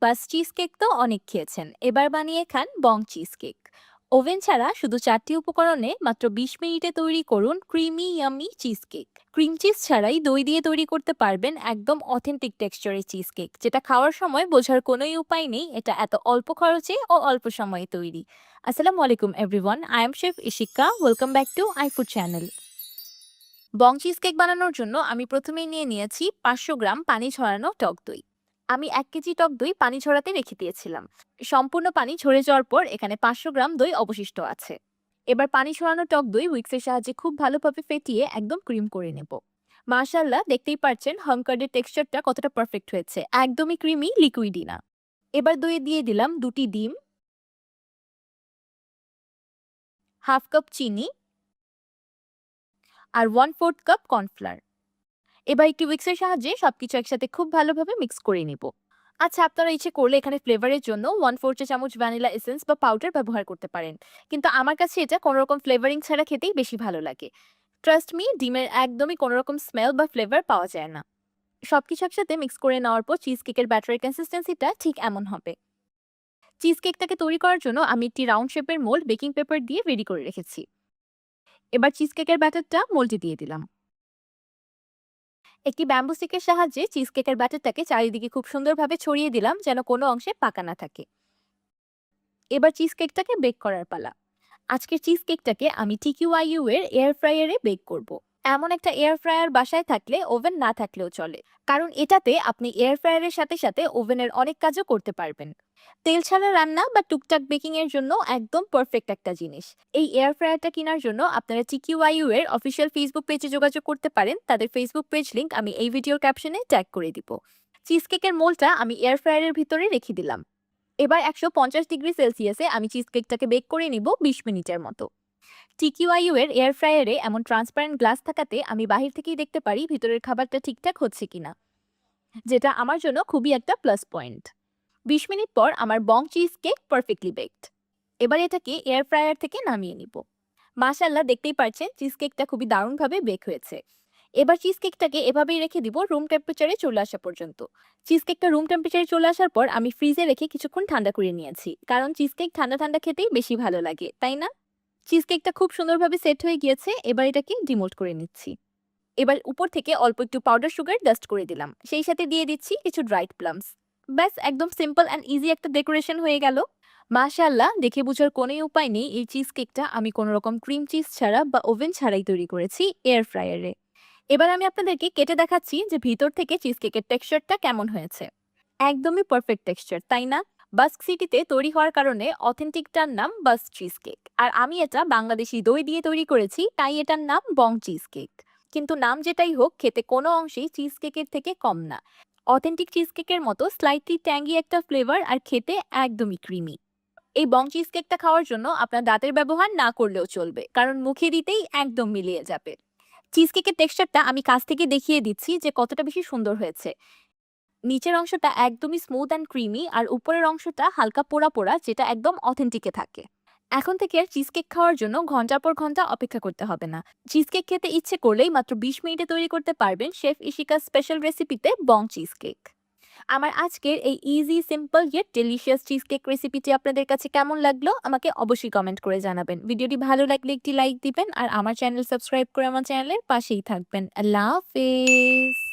বাস cheese cake তো অনেক খেয়েছেন, এবার বানিয়ে খান বং চিজ কেক। ওভেন ছাড়া শুধু 4টি উপকরণে মাত্র 20 মিনিটে তৈরি করুন creamy yummy cheesecake. Cream cheese ছাড়াই দই দিয়ে তৈরি করতে পারবেন একদম অথেন্টিক টেক্সচারের চিজ কেক, যেটা খাওয়ার সময় বোঝার কোনোই উপায় নেই এটা এত অল্প খরচে ও অল্প সময়ে তৈরি। আসসালামু আলাইকুম everyone, I am chef Ishika. Welcome back to I food channel. Bong cheese cake বানানোর জন্য আমি প্রথমেই নিয়ে নিয়েছি 500 গ্রাম পানি ঝরানো টক দই। আমি 1 কেজি টক দই পানি ঝরাতে রেখে দিয়েছিলাম। সম্পূর্ণ পানি ঝরে যাওয়ার পর এখানে 500 গ্রাম দই অবশিষ্ট আছে। এবার পানি ঝরানো টক দই উইক্সের সাহায্যে খুব ভালোভাবে ফেটিয়ে একদম ক্রিম করে নেব। মাশাআল্লাহ, দেখতেই পাচ্ছেন হামকার্ডের টেক্সচারটা কতটা পারফেক্ট হয়েছে, একদমই ক্রিমি লিকুইডই না। এবার দইয়ে দিয়ে দিলাম 2টি ডিম, হাফ কাপ চিনি আর 1/4 কাপ কর্নফ্লাওয়ার। এবার একটি উইক্সের সাহায্যে সবকিছু একসাথে খুব ভালোভাবে মিক্স করে নিব। আচ্ছা, আপনারা ইচ্ছে করলে এখানে ফ্লেভারের জন্য 1/4 চা চামচ ভ্যানিলা এসেন্স বা পাউডার ব্যবহার করতে পারেন, কিন্তু আমার কাছে এটা কোনো রকম ফ্লেভারিং ছাড়া খেতেই বেশি ভালো লাগে। ট্রাস্ট মি, ডিমের একদমই কোনো রকম স্মেল বা ফ্লেভার পাওয়া যায় না। সবকিছু একসাথে মিক্স করে নেওয়ার পর চিজ কেকের ব্যাটারের কনসিস্টেন্সিটা ঠিক এমন হবে। চিজ কেকটাকে তৈরি করার জন্য আমি একটি রাউন্ড শেপের মোল্ড বেকিং পেপার দিয়ে রেডি করে রেখেছি। এবার চিজ কেকের ব্যাটারটা মোল্ডে দিয়ে দিলাম। একটি ব্যাম্বু স্টিকের সাহায্যে চিজ কেকের ব্যাটারটাকে চারিদিকে খুব সুন্দরভাবে ছড়িয়ে দিলাম যেন কোনো অংশে পাকা না থাকে। এবার চিজ কেকটাকে বেক করার পালা। আজকের চিজ কেকটাকে আমি টিকিউআইইউ এর এয়ার ফ্রায়ারে বেক করব। এমন একটা এয়ার ফ্রায়ার বাসায় থাকলে ওভেন না থাকলেও চলে, কারণ এটাতে আপনি এয়ার ফ্রায়ারের সাথে সাথে ওভেনের অনেক কাজও করতে পারবেন। তেল ছাড়া রান্না বা টুকটাক বেকিং এর জন্য একদম পারফেক্ট একটা জিনিস। এই এয়ার ফ্রায়ারটা কেনার জন্য আপনারা টিকিউআইইউ এর অফিসিয়াল ফেসবুক পেজে যোগাযোগ করতে পারেন। তাদের ফেসবুক পেজ লিংক আমি এই ভিডিওর ক্যাপশনে ট্যাগ করে দিব। চিজ কেকের মোলটা আমি এয়ার ফ্রায়ারের ভিতরে রেখে দিলাম। এবার 150 ডিগ্রি সেলসিয়াসে আমি চিজ কেকটাকে বেক করে নিব 20 মিনিটের মতো। টিকিউআইইউ এর এয়ার ফ্রায়ারে এমন ট্রান্সপারেন্ট গ্লাস থাকাতে আমি বাহির থেকেই দেখতে পারি ভিতরের খাবারটা ঠিকঠাক হচ্ছে কিনা, যেটা আমার জন্য খুবই একটা প্লাস পয়েন্ট। 20 মিনিট পর আমার বং চিজ কেক পারফেক্টলি বেকড। এবার এটাকে এয়ার ফ্রায়ার থেকে নামিয়ে নিব। মাশাআল্লাহ, দেখতেই পাচ্ছেন চিজ কেকটা খুবই দারুণভাবে বেক হয়েছে। এবার চিজ কেকটাকে এভাবেই রেখে দিব রুম টেম্পারেচারে চলে আসা পর্যন্ত। চিজ কেকটা রুম টেম্পারেচারে চলে আসার পর আমি ফ্রিজে রেখে কিছুক্ষণ ঠান্ডা করে নিয়েছি, কারণ চিজ কেক ঠান্ডা ঠান্ডা খেতেই বেশি ভালো লাগে, তাই না? চিজ কেকটা খুব সুন্দরভাবে সেট হয়ে গিয়েছে, এবার এটাকে ডিমোল্ড করে নিচ্ছি। এবার উপর থেকে অল্প একটু পাউডার সুগার ডাস্ট করে দিলাম, সেই সাথে দিয়ে দিচ্ছি কিছু ড্রাইড প্লামস। ব্যাস, একদম সিম্পল অ্যান্ড ইজি একটা ডেকোরেশন হয়ে গেল। মাশাআল্লাহ, দেখে বোঝার কোনোই উপায় নেই এই চিজ কেকটা আমি কোনো রকম ক্রিম চিজ ছাড়া বা ওভেন ছাড়াই তৈরি করেছি এয়ার ফ্রায়ারে। এবার আমি আপনাদেরকে কেটে দেখাচ্ছি যে ভিতর থেকে চিজ কেকের টেক্সচারটা কেমন হয়েছে। একদমই পারফেক্ট টেক্সচার, তাই না? বাস্ক সিটিতে তৈরি হওয়ার কারণে অথেন্টিকটার নাম বাস্ক চিজ কেক, আর আমি এটা বাংলাদেশি দই দিয়ে তৈরি করেছি, তাই এটার নাম বং চিজ কেক। কিন্তু নাম যেটাই হোক, খেতে কোনো অংশেই চিজ কেকের থেকে কম না। অথেন্টিক চিজ কেকের মতো স্লাইটলি ট্যাঙ্গি একটা ফ্লেভার, আর খেতে একদমই ক্রিমি। এই বং চিজ কেকটা খাওয়ার জন্য আপনার দাঁতের ব্যবহার না করলেও চলবে, কারণ মুখে দিতেই একদম মিলিয়ে যাবে। চিজ কেকের টেক্সচারটা আমি কাছ থেকে দেখিয়ে দিচ্ছি যে কতটা বেশি সুন্দর হয়েছে। নিচের অংশটা একদমই স্মুথ অ্যান্ড ক্রিমি, আর উপরের অংশটা হালকা পোড়া পোড়া, যেটা একদম অথেন্টিকে থাকে। এখন থেকে আর চিজ কেক খাওয়ার জন্য ঘন্টার পর ঘন্টা অপেক্ষা করতে হবে না। চিজ কেক খেতে ইচ্ছে করলেই মাত্র 20 মিনিটে তৈরি করতে পারবেন শেফ ইশিকার স্পেশাল রেসিপিতে বং চিজ কেক। আমার আজকের এই easy simple yet delicious cheese cake রেসিপিটি আপনাদের কাছে কেমন লাগলো আমাকে অবশ্যই কমেন্ট করে জানাবেন। ভিডিওটি ভালো লাগলে একটি লাইক দিবেন, আর আমার চ্যানেল সাবস্ক্রাইব করে আমার চ্যানেলের পাশেই থাকবেন। আল্লাহ হাফেজ।